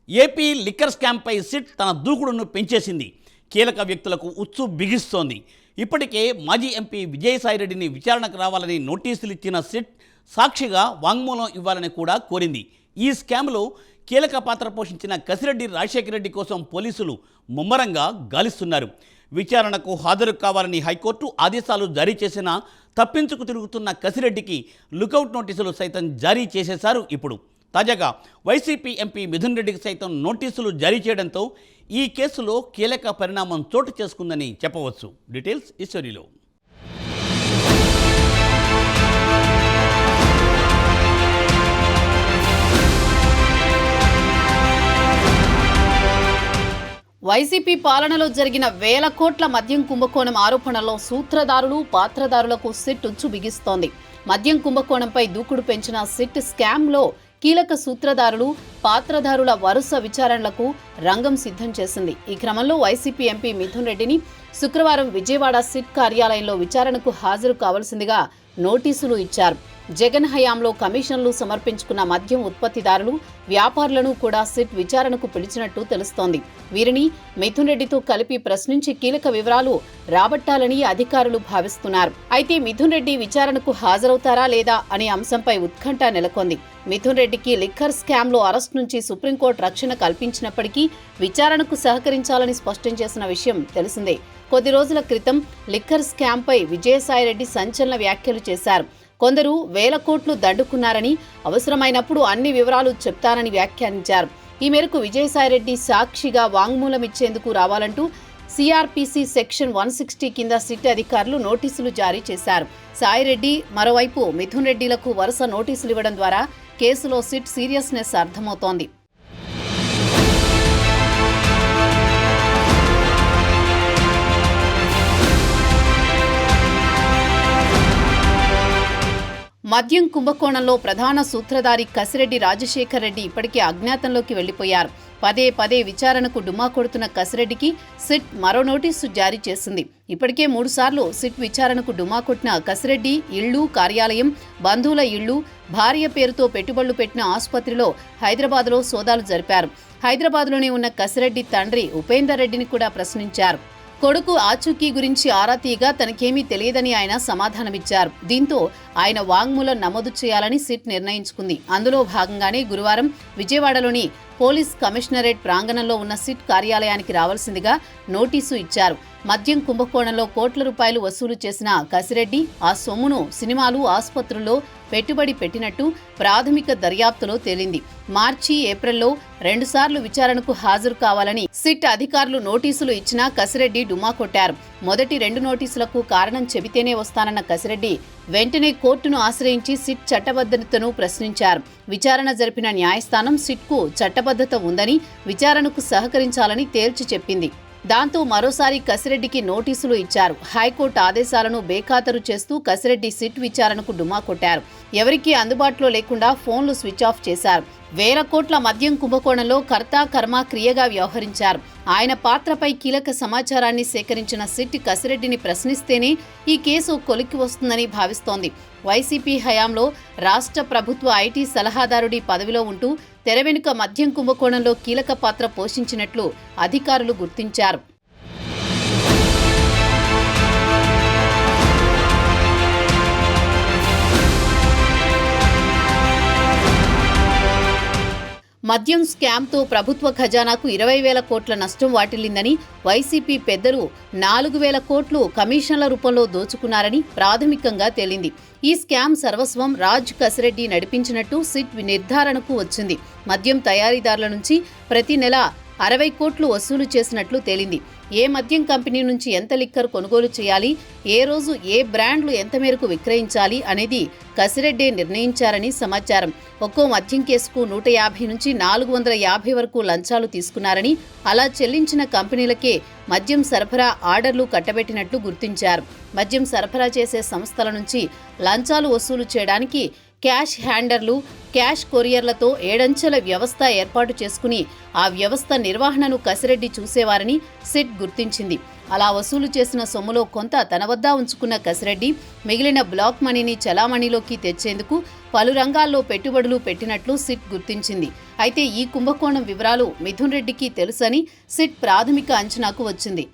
AP liquor స్కామ్పై SIT తన దూకుడును పెంచేసింది. కీలక వ్యక్తులకు ఉచ్చు బిగిస్తోంది. ఇప్పటికే మాజీ ఎంపీ విజయసాయిరెడ్డిని విచారణకు రావాలని నోటీసులు ఇచ్చిన సిట్ సాక్షిగా వాంగ్మూలం ఇవ్వాలని కూడా కోరింది. ఈ స్కామ్లో కీలక పాత్ర పోషించిన కసిరెడ్డి రాజశేఖర రెడ్డి కోసం పోలీసులు ముమ్మరంగా గాలిస్తున్నారు. విచారణకు హాజరు కావాలని హైకోర్టు ఆదేశాలు జారీ చేసినా తప్పించుకు తిరుగుతున్న కసిరెడ్డికి లుకౌట్ నోటీసులు సైతం జారీ చేసేశారు. ఇప్పుడు తాజాగా వైసీపీ ఎంపీ మిథున్ రెడ్డికి సైతం నోటీసులు జారీ చేయడంతో ఈ కేసులో కీలక పరిణామం చోటు చేసుకుందని చెప్పవచ్చు. డీటెయిల్స్ ఈ స్టోరీలో. వైసీపీ పాలనలో జరిగిన వేల కోట్ల మద్యం కుంభకోణం ఆరోపణల్లో సూత్రధారులు, పాత్రధారులకు సిట్ ఉచ్చు బిగిస్తోంది. మద్యం కుంభకోణంపై దూకుడు పెంచిన సిట్ స్కామ్లో కీలక సూత్రధారులు, పాత్రధారుల వరుస విచారణలకు రంగం సిద్ధం చేసింది. ఈ క్రమంలో వైసీపీ ఎంపీ మిథున్ రెడ్డిని శుక్రవారం విజయవాడ సిట్ కార్యాలయంలో విచారణకు హాజరు కావాల్సిందిగా నోటీసులు ఇచ్చారు. జగన్ హయాంలో కమిషన్లు సమర్పించుకున్న మద్యం ఉత్పత్తిదారులు, వ్యాపారులను కూడా సిట్ విచారణకు పిలిచినట్టు తెలుస్తోంది. వీరిని మిథున్ రెడ్డితో కలిపి ప్రశ్నించి కీలక వివరాలు రాబట్టాలని అధికారులు భావిస్తున్నారు. అయితే మిథున్ రెడ్డి విచారణకు హాజరవుతారా లేదా అనే అంశంపై ఉత్కంఠ నెలకొంది. మిథున్ రెడ్డికి లిక్కర్ స్కామ్లో అరెస్ట్ నుంచి సుప్రీంకోర్టు రక్షణ కల్పించినప్పటికీ విచారణకు సహకరించాలని స్పష్టం చేసిన విషయం తెలిసిందే. కొద్ది రోజుల క్రితం లిక్కర్ స్కామ్పై విజయసాయిరెడ్డి సంచలన వ్యాఖ్యలు చేశారు. కొందరు వేల కోట్లు దండుకున్నారని, అవసరమైనప్పుడు అన్ని వివరాలు చెప్తానని వ్యాఖ్యానించారు. ఈ మేరకు విజయసాయిరెడ్డి సాక్షిగా వాంగ్మూలం ఇచ్చేందుకు రావాలంటూ సిఆర్పిసి సెక్షన్ 160 కింద సిట్ అధికారులు నోటీసులు జారీ చేశారు. సాయిరెడ్డి, మరోవైపు మిథున్ రెడ్డిలకు వరుస నోటీసులు ఇవ్వడం ద్వారా కేసులో సిట్ సీరియస్నెస్ అర్థమవుతోంది. మద్యం కుంభకోణంలో ప్రధాన సూత్రధారి కసిరెడ్డి రాజశేఖర రెడ్డి ఇప్పటికే అజ్ఞాతంలోకి వెళ్లిపోయారు. పదే పదే విచారణకు డుమ్మా కొడుతున్న కసిరెడ్డికి సిట్ మరో నోటీసు జారీ చేసింది. ఇప్పటికే 3 సార్లు సిట్ విచారణకు డుమ్మా కొట్టిన కసిరెడ్డి ఇళ్లు, కార్యాలయం, బంధువుల ఇళ్లు, భార్య పేరుతో పెట్టుబడులు పెట్టిన ఆసుపత్రిలో హైదరాబాద్లో సోదాలు జరిపారు. హైదరాబాద్లోనే ఉన్న కసిరెడ్డి తండ్రి ఉపేందర్ రెడ్డిని కూడా ప్రశ్నించారు. కొడుకు ఆచూకీ గురించి ఆరా తీయగా తనకేమీ తెలియదని ఆయన సమాధానమిచ్చారు. దీంతో ఆయన వాంగ్మూలం నమోదు చేయాలని సిట్ నిర్ణయించుకుంది. అందులో భాగంగానే గురువారం విజయవాడలోని పోలీస్ కమిషనరేట్ ప్రాంగణంలో ఉన్న సిట్ కార్యాలయానికి రావాల్సిందిగా నోటీసు ఇచ్చారు. మద్యం కుంభకోణంలో కోట్ల రూపాయలు వసూలు చేసిన కసిరెడ్డి ఆ సొమ్మును సినిమాలు, ఆసుపత్రుల్లో పెట్టుబడి పెట్టినట్టు ప్రాథమిక దర్యాప్తులో తేలింది. మార్చి, ఏప్రిల్లో 2 సార్లు విచారణకు హాజరు కావాలని సిట్ అధికారులు నోటీసులు ఇచ్చినా కసిరెడ్డి డుమ్మా కొట్టారు. మొదటి 2 నోటీసులకు కారణం చెబితేనే వస్తానన్న కసిరెడ్డి వెంటనే కోర్టును ఆశ్రయించి సిట్ చట్టబద్ధతను ప్రశ్నించారు. విచారణ జరిపిన న్యాయస్థానం సిట్కు చట్టబద్ధత ఉందని, విచారణకు సహకరించాలని తేల్చి చెప్పింది. దాంతో మరోసారి కసిరెడ్డికి నోటీసులు ఇచ్చారు. హైకోర్టు ఆదేశాలను బేఖాతరు చేస్తూ కసిరెడ్డి సిట్ విచారణకు డుమ్మా కొట్టారు. ఎవరికీ అందుబాటులో లేకుండా ఫోన్లు స్విచ్ ఆఫ్ చేశారు. వేల కోట్ల మద్యం కుంభకోణంలో కర్త కర్మ క్రియగా వ్యవహరించారు. ఆయన పాత్రపై కీలక సమాచారాన్ని సేకరించిన సిట్ కసిరెడ్డిని ప్రశ్నిస్తేనే ఈ కేసు కొలిక్కి వస్తుందని భావిస్తోంది. వైసీపీ హయాంలో రాష్ట్ర ప్రభుత్వ ఐటీ సలహాదారుడి పదవిలో ఉంటూ తెర వెనుక మద్యం కుంభకోణంలో కీలక పాత్ర పోషించినట్లు అధికారులు గుర్తించారు. మద్యం స్కామ్తో ప్రభుత్వ ఖజానాకు 20,000 కోట్ల నష్టం వాటిల్లిందని, వైసీపీ పెద్దలు 4,000 కోట్లు కమిషన్ల రూపంలో దోచుకున్నారని ప్రాథమికంగా తేలింది. ఈ స్కామ్ సర్వస్వం రాజ్ కసిరెడ్డి నడిపించినట్టు సిట్ నిర్ధారణకు వచ్చింది. మద్యం తయారీదారుల నుంచి ప్రతి నెల 60 కోట్లు వసూలు చేసినట్లు తేలింది. ఏ మద్యం కంపెనీ నుంచి ఎంత లిక్కర్ కొనుగోలు చేయాలి, ఏ రోజు ఏ బ్రాండ్లు ఎంత మేరకు విక్రయించాలి అనేది కసిరెడ్డే నిర్ణయించారని సమాచారం. ఒక్కో మద్యం కేసుకు 150 నుంచి 450 వరకు లంచాలు తీసుకున్నారని, అలా చెల్లించిన కంపెనీలకే మద్యం సరఫరా ఆర్డర్లు కట్టబెట్టినట్లు గుర్తించారు. మద్యం సరఫరా చేసే సంస్థల నుంచి లంచాలు వసూలు చేయడానికి క్యాష్ హ్యాండర్లు, క్యాష్ కొరియర్లతో 7 అంచెల వ్యవస్థ ఏర్పాటు చేసుకుని ఆ వ్యవస్థ నిర్వహణను కసిరెడ్డి చూసేవారని సిట్ గుర్తించింది. అలా వసూలు చేసిన సొమ్ములో కొంత తన వద్ద ఉంచుకున్న కసిరెడ్డి మిగిలిన బ్లాక్ మనీని చలామణిలోకి తెచ్చేందుకు పలు రంగాల్లో పెట్టుబడులు పెట్టినట్లు సిట్ గుర్తించింది. అయితే ఈ కుంభకోణం వివరాలు మిథున్ రెడ్డికి తెలుసని సిట్ ప్రాథమిక అంచనాకు వచ్చింది.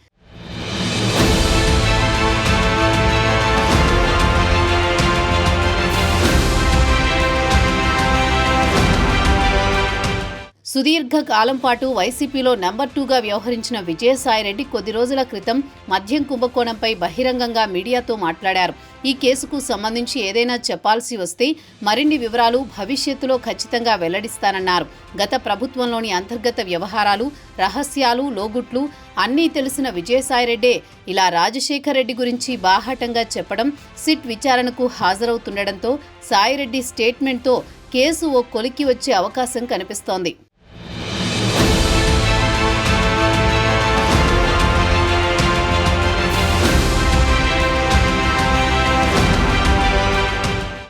సుదీర్ఘ కాలం పాటు వైసీపీలో నెంబర్ 2గా వ్యవహరించిన విజయసాయిరెడ్డి కొద్ది రోజుల క్రితం మద్యం కుంభకోణంపై బహిరంగంగా మీడియాతో మాట్లాడారు. ఈ కేసుకు సంబంధించి ఏదైనా చెప్పాల్సి వస్తే మరిన్ని వివరాలు భవిష్యత్తులో ఖచ్చితంగా వెల్లడిస్తానన్నారు. గత ప్రభుత్వంలోని అంతర్గత వ్యవహారాలు, రహస్యాలు, లోగుట్లు అన్నీ తెలిసిన విజయసాయిరెడ్డే ఇలా రాజశేఖర్ రెడ్డి గురించి బాహాటంగా చెప్పడం సిట్ విచారణకు హాజరవుతుండటంతో సాయిరెడ్డి స్టేట్మెంట్తో కేసు ఓ కొలిక్కి వచ్చే అవకాశం కనిపిస్తోంది.